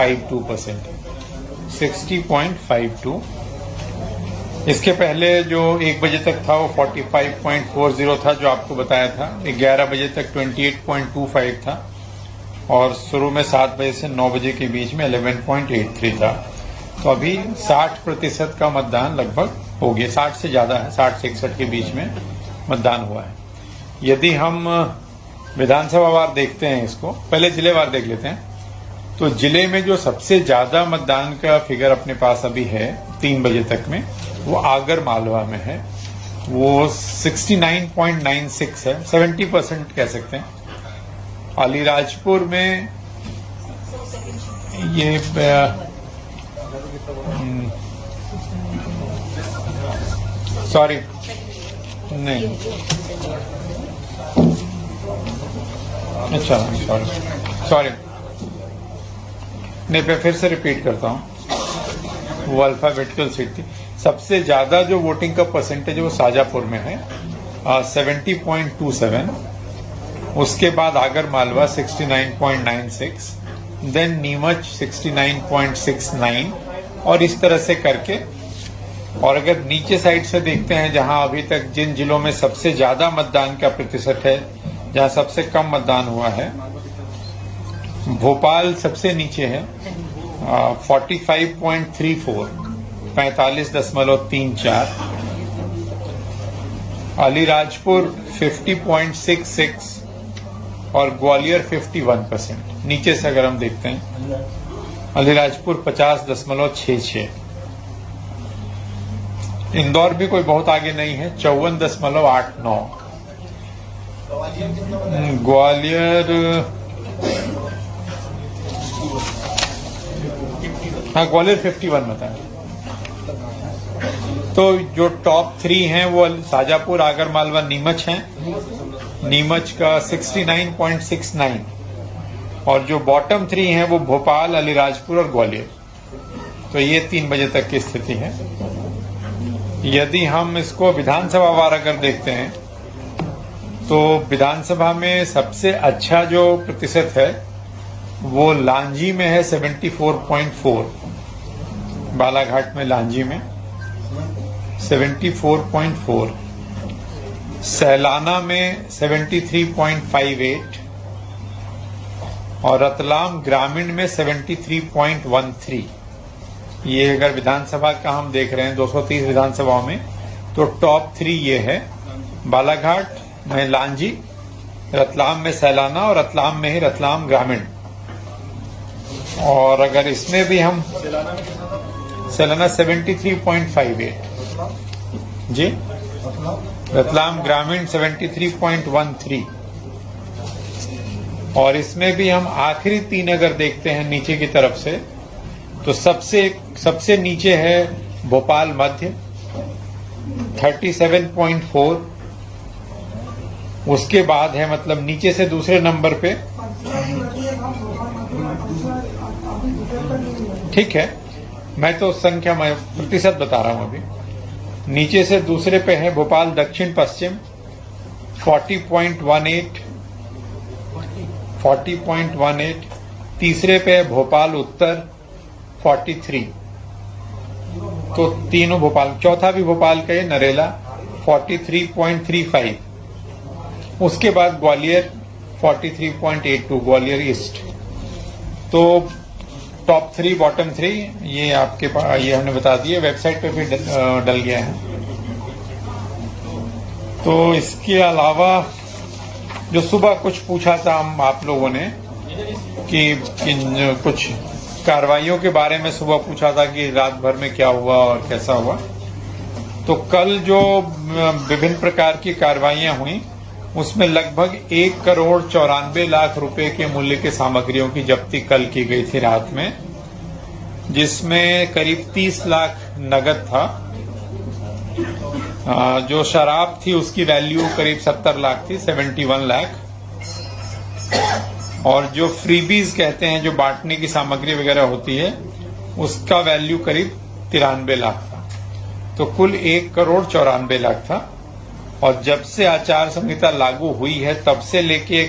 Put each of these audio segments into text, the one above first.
60.52%, 60.52। इसके पहले जो 1 बजे तक था वो 45.40 था, जो आपको बताया था। 11 बजे तक 28.25 था और शुरू में 7 बजे से 9 बजे के बीच में 11.83 था। तो अभी 60% का मतदान लगभग हो गया, 60 से ज्यादा है, 60 से 61 के बीच में मतदान हुआ है। यदि हम विधानसभा वार देखते हैं, इसको पहले जिलेवार देख लेते हैं, तो जिले में जो सबसे ज्यादा मतदान का फिगर अपने पास अभी है 3 बजे तक में, वो आगर मालवा में है। वो 69.96 है, 70% कह सकते हैं। अलीराजपुर में ये सॉरी नहीं, अच्छा सॉरी नहीं, मैं फिर से रिपीट करता हूं। वो अल्फाबेटिकल सीट थी। सबसे ज्यादा जो वोटिंग का परसेंटेज है वो शाजापुर में है, 70.27। उसके बाद आगर मालवा 69.96, देन नीमच 69.69, और इस तरह से करके। और अगर नीचे साइड से देखते हैं, जहां अभी तक जिन जिलों में सबसे ज्यादा मतदान का प्रतिशत है, जहां सबसे कम मतदान हुआ है, भोपाल सबसे नीचे है 45.34, 45.34। अलीराजपुर 50.66 और ग्वालियर 51%। नीचे से अगर हम देखते हैं, अलीराजपुर 50.66। इंदौर भी कोई बहुत आगे नहीं है, 54.89। ग्वालियर, हाँ ग्वालियर 51 बताया। तो जो टॉप 3 हैं वो शाजापुर, आगर मालवा, नीमच हैं। नीमच का 69.69, और जो बॉटम 3 हैं वो भोपाल, अलीराजपुर और ग्वालियर। तो ये 3 बजे तक की स्थिति है। यदि हम इसको विधानसभा वार अगर देखते हैं, तो विधानसभा में सबसे अच्छा जो प्रतिशत है वो लांजी में है 74.4, बालाघाट में लांजी में 74.4, सैलाना में 73.58 और रतलाम ग्रामीण में 73.13। ये अगर विधानसभा का हम देख रहे हैं 230 विधानसभाओं में, तो टॉप 3 ये है। बालाघाट में लांजी, रतलाम में सैलाना और रतलाम में ही रतलाम ग्रामीण। और अगर इसमें भी हम सैलाना 73.58 जी, रतलाम ग्रामीण 73.13। और इसमें भी हम आखिरी 3 अगर देखते हैं नीचे की तरफ से, तो सबसे नीचे है भोपाल मध्य 37.4। उसके बाद है, मतलब नीचे से दूसरे नंबर पे, ठीक है, मैं तो संख्या में प्रतिशत बता रहा हूं अभी। नीचे से दूसरे पे है भोपाल दक्षिण पश्चिम 40.18। तीसरे पे है भोपाल उत्तर 43। तो तीनों भोपाल, चौथा भी भोपाल का है नरेला 43.35। उसके बाद ग्वालियर 43.82, ग्वालियर ईस्ट। तो टॉप 3 बॉटम 3 ये आपके पास, ये हमने बता दिए, वेबसाइट पे भी डल गया है। तो इसके अलावा जो सुबह कुछ पूछा था हम आप लोगों ने कि कुछ कार्रवाइयों के बारे में सुबह पूछा था कि रात भर में क्या हुआ और कैसा हुआ। तो कल जो विभिन्न प्रकार की कार्रवाइयां हुई, उसमें लगभग 1,94,00,000 रुपए के मूल्य के सामग्रियों की जब्ती कल की गई थी रात में, जिसमें करीब 30 लाख नगद था। जो शराब थी उसकी वैल्यू करीब 70 लाख थी, 71 लाख। और जो फ्रीबीज कहते हैं, जो बांटने की सामग्री वगैरह होती है, उसका वैल्यू करीब 93 लाख था। तो कुल 1,94,00,000 था। और जब से आचार संहिता लागू हुई है तब से लेके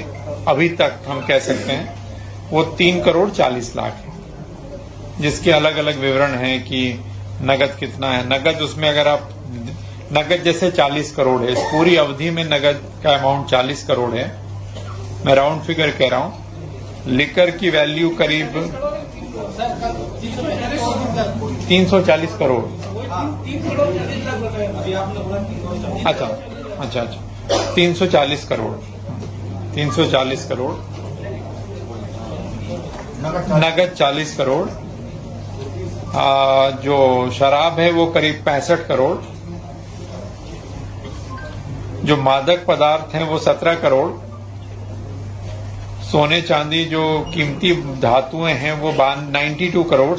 अभी तक हम कह सकते हैं वो 3,40,00,000 है। जिसके अलग अलग विवरण हैं कि नगद कितना है। नगद उसमें अगर आप नगद जैसे 40 करोड़ है, इस पूरी अवधि में नगद का अमाउंट 40 करोड़ है, मैं राउंड फिगर कह रहा हूं। लिकर की वैल्यू करीब 340 करोड़। अच्छा 340 करोड़, 340 करोड़ नगद 40 करोड़। जो शराब है वो करीब 65 करोड़। जो मादक पदार्थ हैं वो 17 करोड़। सोने चांदी जो कीमती धातुएं हैं वो 92 करोड़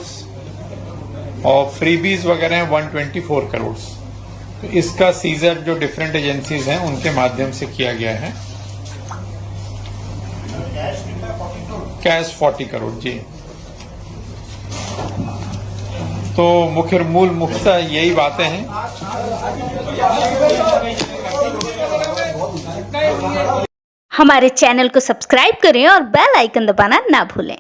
और फ्रीबीज वगैरह हैं 124 करोड़। तो इसका सीजर जो डिफरेंट एजेंसीज हैं उनके माध्यम से किया गया है। कैश 40 करोड़ जी। तो मुख्यतः यही बातें हैं। हमारे चैनल को सब्सक्राइब करें और बेल आइकन दबाना ना भूलें।